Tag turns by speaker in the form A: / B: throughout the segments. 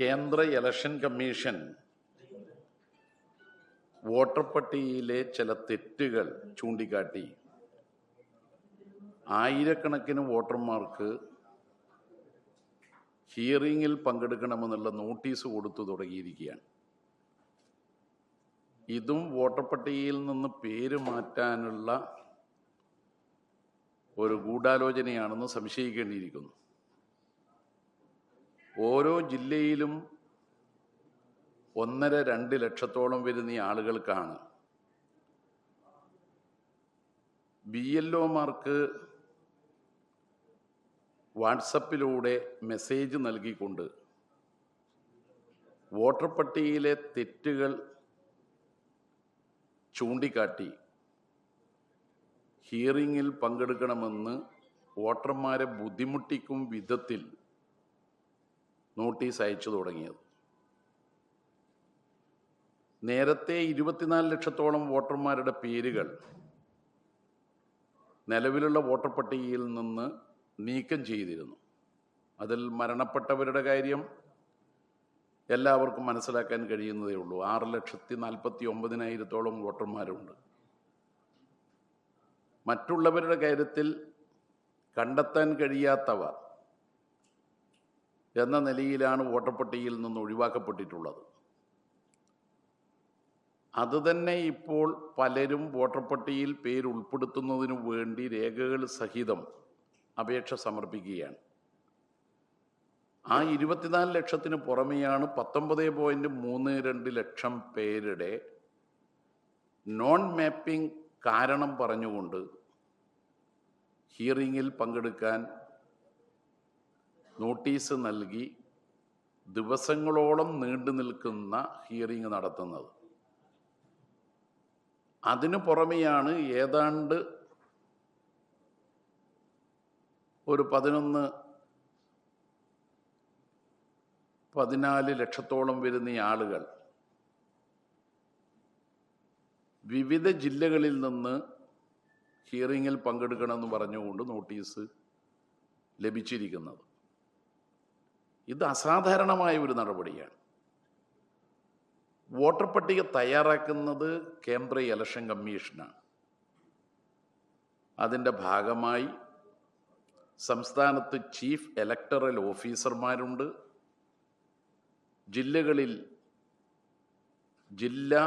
A: കേന്ദ്ര election commission voter പട്ടികയിലെ ചില തെറ്റുകൾ ചൂണ്ടിക്കാട്ടി ആയിരക്കണക്കിന് വോട്ടർമാർക്ക് ഹിയറിംഗിൽ പങ്കെടുക്കണമെന്നുള്ള നോട്ടീസ് കൊടുത്തു തുടങ്ങിയിരിക്കുകയാണ്. ഇതും വോട്ടർ പട്ടികയിൽ നിന്ന് പേര് മാറ്റാനുള്ള ഒരു ഗൂഢാലോചനയാണെന്ന് സംശയിക്കേണ്ടിയിരിക്കുന്നു. ഓരോ ജില്ലയിലും 1.5-2 ലക്ഷത്തോളം വരുന്ന ആളുകൾക്കാണ് BLOമാർക്ക് വാട്സപ്പിലൂടെ മെസ്സേജ് നൽകിക്കൊണ്ട് വോട്ടർ പട്ടികയിലെ തെറ്റുകൾ ചൂണ്ടിക്കാട്ടി ഹിയറിംഗിൽ പങ്കെടുക്കണമെന്ന് വോട്ടർമാരെ ബുദ്ധിമുട്ടിക്കും വിധത്തിൽ നോട്ടീസ് അയച്ചു തുടങ്ങിയത്. നേരത്തെ 24 ലക്ഷത്തോളം വോട്ടർമാരുടെ പേരുകൾ നിലവിലുള്ള വോട്ടർ പട്ടികയിൽ നിന്ന് നീക്കം ചെയ്തിരുന്നു. അതിൽ മരണപ്പെട്ടവരുടെ കാര്യം എല്ലാവർക്കും മനസ്സിലാക്കാൻ കഴിയുന്നതേ ഉള്ളൂ. 6,49,000 വോട്ടർമാരുണ്ട്. മറ്റുള്ളവരുടെ കാര്യത്തിൽ കണ്ടെത്താൻ കഴിയാത്തവ എന്ന നിലയിലാണ് വോട്ടർ പട്ടികയിൽ നിന്ന് ഒഴിവാക്കപ്പെട്ടിട്ടുള്ളത്. അതുതന്നെ ഇപ്പോൾ പലരും വോട്ടർ പട്ടികയിൽ പേരുൾപ്പെടുത്തുന്നതിനു വേണ്ടി രേഖകൾ സഹിതം അപേക്ഷ സമർപ്പിക്കുകയാണ്. ആ 24 ലക്ഷത്തിന് പുറമെയാണ് 19.32 ലക്ഷം പേരുടെ നോൺ മാപ്പിംഗ് കാരണം പറഞ്ഞുകൊണ്ട് ഹിയറിംഗിൽ പങ്കെടുക്കാൻ നോട്ടീസ് നൽകി ദിവസങ്ങളോളം നീണ്ടു നിൽക്കുന്ന ഹിയറിംഗ് നടത്തുന്നത്. അതിനു പുറമെയാണ് ഏതാണ്ട് ഒരു 14 ലക്ഷത്തോളം വരുന്ന ആളുകൾ വിവിധ ജില്ലകളിൽ നിന്ന് ഹിയറിംഗിൽ പങ്കെടുക്കണമെന്ന് പറഞ്ഞുകൊണ്ട് നോട്ടീസ് ലഭിച്ചിരിക്കുന്നത്. ഇത് അസാധാരണമായ ഒരു നടപടിയാണ്. വോട്ടർ പട്ടിക തയ്യാറാക്കുന്നത് കേന്ദ്ര ഇലക്ഷൻ കമ്മീഷനാണ്. അതിൻ്റെ ഭാഗമായി സംസ്ഥാനത്ത് ചീഫ് ഇലക്ടറൽ ഓഫീസർമാരുണ്ട്. ജില്ലകളിൽ ജില്ലാ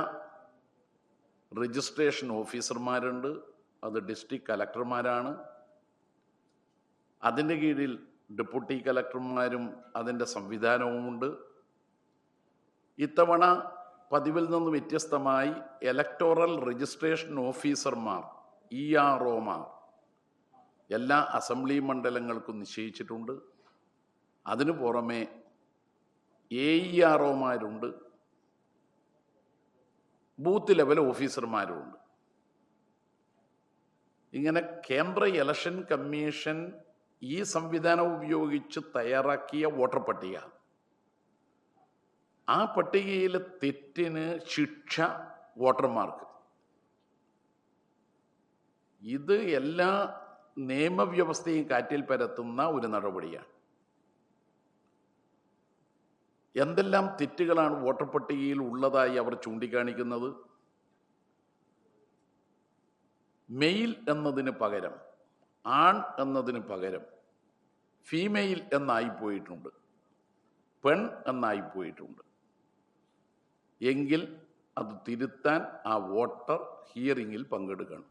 A: രജിസ്ട്രേഷൻ ഓഫീസർമാരുണ്ട്. അത് ഡിസ്ട്രിക്ട് കലക്ടർമാരാണ്. അതിൻ്റെ കീഴിൽ ഡെപ്യൂട്ടി കലക്ടർമാരും അതിൻ്റെ സംവിധാനവുമുണ്ട്. ഇത്തവണ പതിവിൽ നിന്ന് വ്യത്യസ്തമായി ഇലക്ടോറൽ രജിസ്ട്രേഷൻ ഓഫീസർമാർ EROമാർ എല്ലാ അസംബ്ലി മണ്ഡലങ്ങൾക്കും നിശ്ചയിച്ചിട്ടുണ്ട്. അതിനു പുറമെ AEROമാരുണ്ട്, ബൂത്ത് ലെവൽ ഓഫീസർമാരുമുണ്ട്. ഇങ്ങനെ കേന്ദ്ര ഇലക്ഷൻ കമ്മീഷൻ ഈ സംവിധാനം ഉപയോഗിച്ച് തയ്യാറാക്കിയ വോട്ടർ പട്ടിക, ആ പട്ടികയിലെ തെറ്റിന് ശിക്ഷ വോട്ടർമാർക്ക്, ഇത് എല്ലാ നിയമവ്യവസ്ഥയും കാറ്റിൽ പരത്തുന്ന ഒരു നടപടിയാണ്. എന്തെല്ലാം തെറ്റുകളാണ് വോട്ടർ പട്ടികയിൽ ഉള്ളതായി അവർ ചൂണ്ടിക്കാണിക്കുന്നത്? മെയിൽ എന്നതിന് പകരം ആൺ എന്നതിന് പകരം ഫീമെയിൽ എന്നായിപ്പോയിട്ടുണ്ട്, പെൺ എന്നായിപ്പോയിട്ടുണ്ട്. എങ്കിൽ അത് തിരുത്താൻ ആ വോട്ടർ ഹിയറിംഗിൽ പങ്കെടുക്കണം.